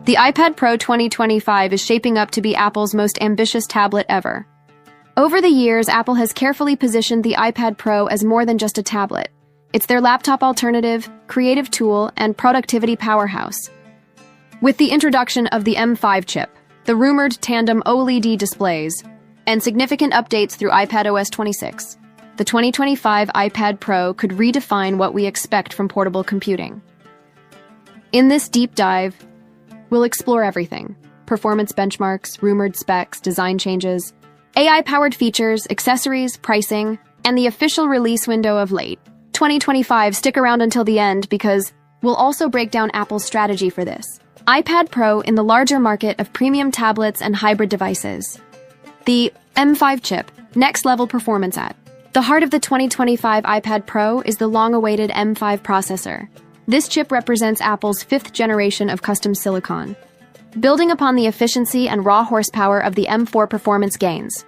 The iPad Pro 2025 is shaping up to be Apple's most ambitious tablet ever. Over the years, Apple has carefully positioned the iPad Pro as more than just a tablet. It's their laptop alternative, creative tool, and productivity powerhouse. With the introduction of the M5 chip, the rumored tandem OLED displays, and significant updates through iPadOS 26, the 2025 iPad Pro could redefine what we expect from portable computing. In this deep dive, we'll explore everything: performance benchmarks, rumored specs, design changes, AI-powered features, accessories, pricing, and the official release window of late 2025. Stick around until the end because we'll also break down Apple's strategy for this iPad Pro in the larger market of premium tablets and hybrid devices. The M5 chip, next-level performance at the heart of the 2025 iPad Pro is the long-awaited M5 processor. This chip represents Apple's fifth generation of custom silicon, building upon the efficiency and raw horsepower of the M4 performance gains.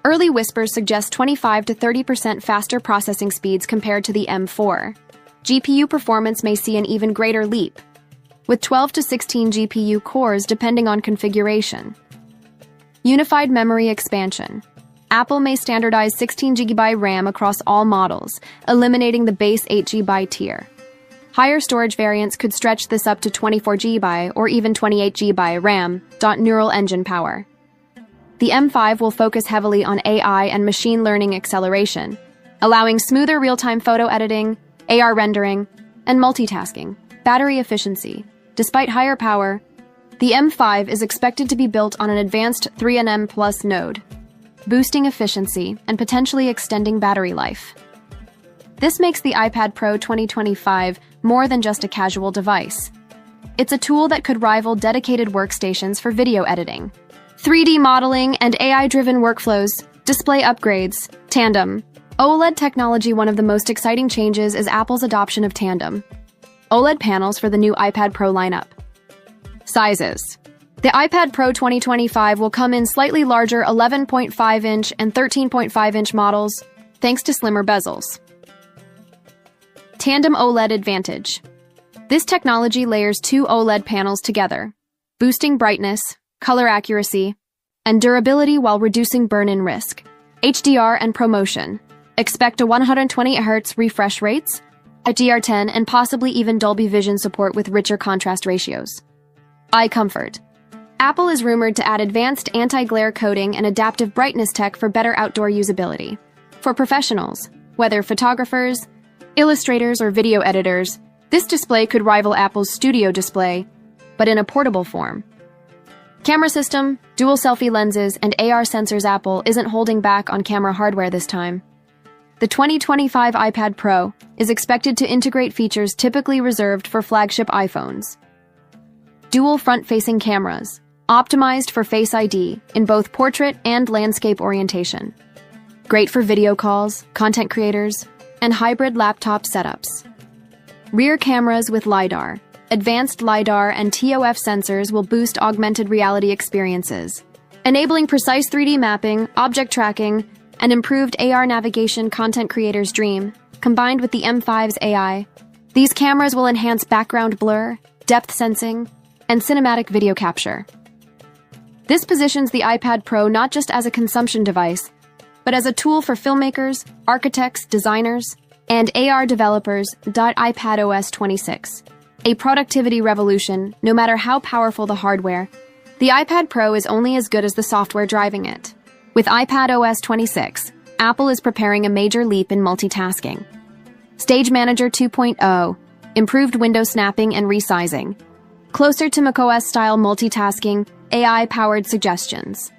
Early whispers suggest 25 to 30% faster processing speeds compared to the M4. GPU performance may see an even greater leap, with 12 to 16 GPU cores depending on configuration. Unified memory expansion. Apple may standardize 16 GB RAM across all models, eliminating the base 8 GB tier. Higher storage variants could stretch this up to 24 GB or even 28 GB RAM. Neural engine power. The M5 will focus heavily on AI and machine learning acceleration, allowing smoother real-time photo editing, AR rendering, and multitasking. Battery efficiency. Despite higher power, the M5 is expected to be built on an advanced 3nm Plus node, boosting efficiency and potentially extending battery life. This makes the iPad Pro 2025 more than just a casual device. It's a tool that could rival dedicated workstations for video editing, 3D modeling, and AI-driven workflows. Display upgrades. Tandem OLED technology. One of the most exciting changes is Apple's adoption of tandem OLED panels for the new iPad Pro lineup. Sizes. The iPad Pro 2025 will come in slightly larger 11.5-inch and 13.5-inch models, thanks to slimmer bezels. Tandem OLED advantage. This technology layers two OLED panels together, boosting brightness, color accuracy, and durability while reducing burn-in risk. HDR and ProMotion. Expect a 120 Hz refresh rates, HDR10, and possibly even Dolby Vision support with richer contrast ratios. Eye comfort. Apple is rumored to add advanced anti-glare coating and adaptive brightness tech for better outdoor usability. For professionals, whether photographers, illustrators, or video editors, this display could rival Apple's Studio display, but in a portable form. Camera system, dual selfie lenses, and AR sensors. Apple isn't holding back on camera hardware this time. The 2025 iPad Pro is expected to integrate features typically reserved for flagship iPhones. Dual front-facing cameras, optimized for Face ID in both portrait and landscape orientation. Great for video calls, content creators, and hybrid laptop setups. Rear cameras with LiDAR. Advanced LiDAR and TOF sensors will boost augmented reality experiences, enabling precise 3D mapping, object tracking, and improved AR navigation. Content creators' dream. Combined with the M5's AI, these cameras will enhance background blur, depth sensing, and cinematic video capture. This positions the iPad Pro not just as a consumption device, but as a tool for filmmakers, architects, designers, and AR developers. iPadOS 26. A productivity revolution. No matter how powerful the hardware, the iPad Pro is only as good as the software driving it. With iPadOS 26, Apple is preparing a major leap in multitasking. Stage Manager 2.0, improved window snapping and resizing, closer to macOS-style multitasking, AI-powered suggestions.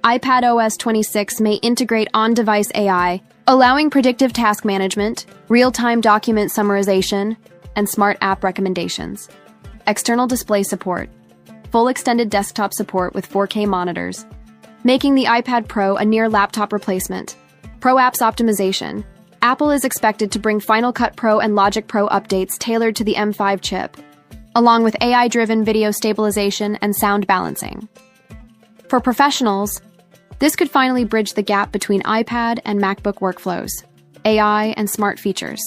iPadOS 26 may integrate on-device AI, allowing predictive task management, real-time document summarization, and smart app recommendations. External display support. Full extended desktop support with 4K monitors, making the iPad Pro a near laptop replacement. Pro apps optimization. Apple is expected to bring Final Cut Pro and Logic Pro updates tailored to the M5 chip, along with AI-driven video stabilization and sound balancing. For professionals, this could finally bridge the gap between iPad and MacBook workflows, AI, and smart features.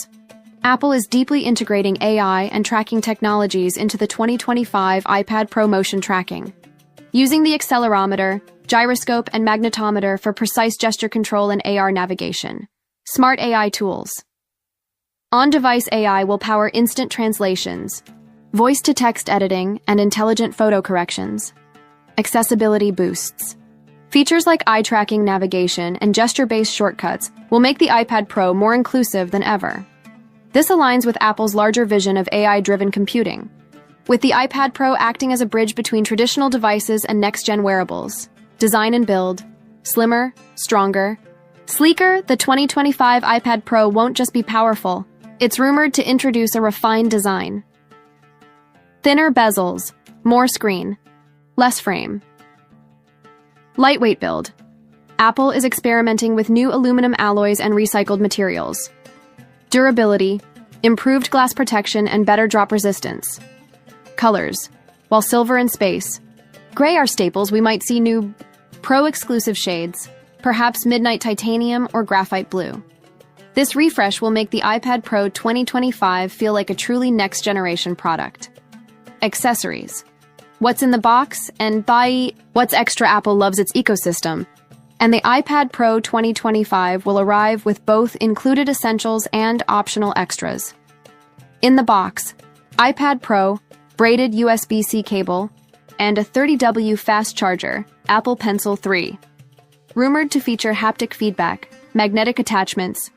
Apple is deeply integrating AI and tracking technologies into the 2025 iPad Pro motion tracking. Using the accelerometer, gyroscope, and magnetometer for precise gesture control and AR navigation. Smart AI tools. On-device AI will power instant translations, voice-to-text editing, and intelligent photo corrections. Accessibility boosts. Features like eye tracking navigation and gesture-based shortcuts will make the iPad Pro more inclusive than ever. This aligns with Apple's larger vision of AI-driven computing, with the iPad Pro acting as a bridge between traditional devices and next-gen wearables. Design and build. Slimmer, stronger, sleeker, the 2025 iPad Pro won't just be powerful. It's rumored to introduce a refined design. Thinner bezels, more screen, less frame. Lightweight build. Apple is experimenting with new aluminum alloys and recycled materials. Durability, improved glass protection, and better drop resistance. Colors. While silver and space, gray are staples, we might see new Pro-exclusive shades, perhaps midnight titanium or graphite blue. This refresh will make the iPad Pro 2025 feel like a truly next-generation product. Accessories. What's in the box and what's extra? Apple loves its ecosystem, and the iPad Pro 2025 will arrive with both included essentials and optional extras. In the box, iPad Pro, braided USB-C cable, and a 30W fast charger, Apple Pencil 3. Rumored to feature haptic feedback, magnetic attachments,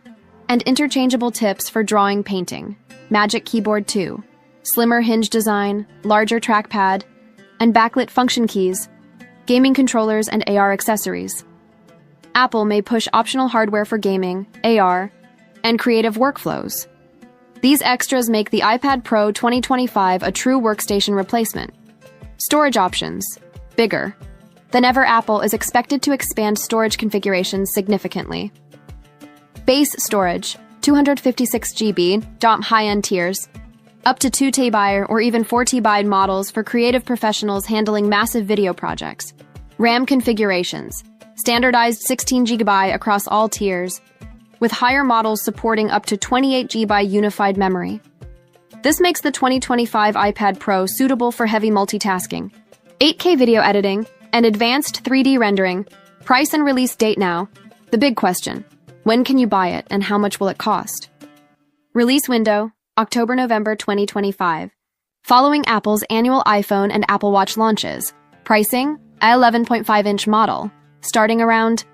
and interchangeable tips for drawing, painting. Magic Keyboard 2. Slimmer hinge design, larger trackpad, and backlit function keys, gaming controllers, and AR accessories. Apple may push optional hardware for gaming, AR, and creative workflows. These extras make the iPad Pro 2025 a true workstation replacement. Storage options. Bigger than ever, Apple is expected to expand storage configurations significantly. Base storage, 256 GB, high-end tiers, up to 2 TB or even 4 TB models for creative professionals handling massive video projects. RAM configurations, standardized 16 GB across all tiers, with higher models supporting up to 28 GB unified memory. This makes the 2025 iPad Pro suitable for heavy multitasking, 8K video editing, and advanced 3D rendering. Price and release date now. The big question: when can you buy it and how much will it cost? Release window: October-November 2025. Following Apple's annual iPhone and Apple Watch launches. Pricing: a 11.5-inch model, starting around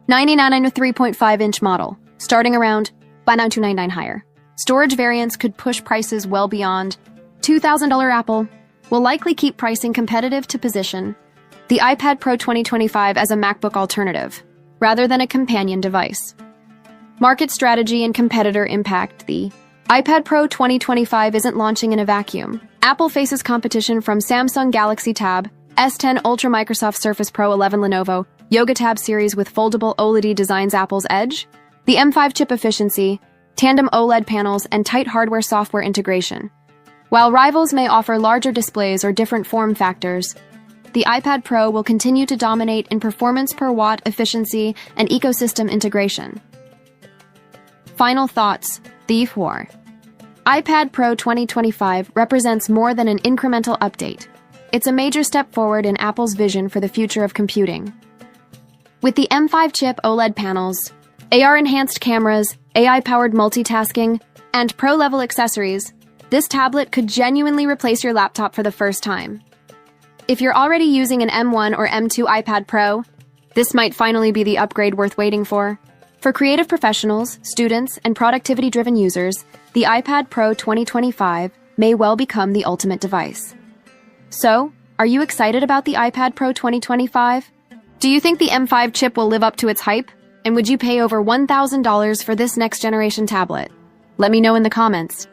$99, a 3.5-inch model, starting around $299 higher. Storage variants could push prices well beyond $2,000. Apple will likely keep pricing competitive to position the iPad Pro 2025 as a MacBook alternative, rather than a companion device. Market strategy and competitor impact. The iPad Pro 2025 isn't launching in a vacuum. Apple faces competition from Samsung Galaxy Tab, S10 Ultra, Microsoft Surface Pro 11, Lenovo Yoga Tab series with foldable OLED designs, Apple's Edge, the M5 chip efficiency, tandem OLED panels, and tight hardware-software integration. While rivals may offer larger displays or different form factors, the iPad Pro will continue to dominate in performance per watt, efficiency, and ecosystem integration. Final thoughts. The iPad Pro 2025 represents more than an incremental update. It's a major step forward in Apple's vision for the future of computing. With the M5 chip OLED panels, AR-enhanced cameras, AI-powered multitasking, and pro-level accessories, this tablet could genuinely replace your laptop for the first time. If you're already using an M1 or M2 iPad Pro, this might finally be the upgrade worth waiting for. For creative professionals, students, and productivity-driven users, the iPad Pro 2025 may well become the ultimate device. So, are you excited about the iPad Pro 2025? Do you think the M5 chip will live up to its hype? And would you pay over $1,000 for this next-generation tablet? Let me know in the comments.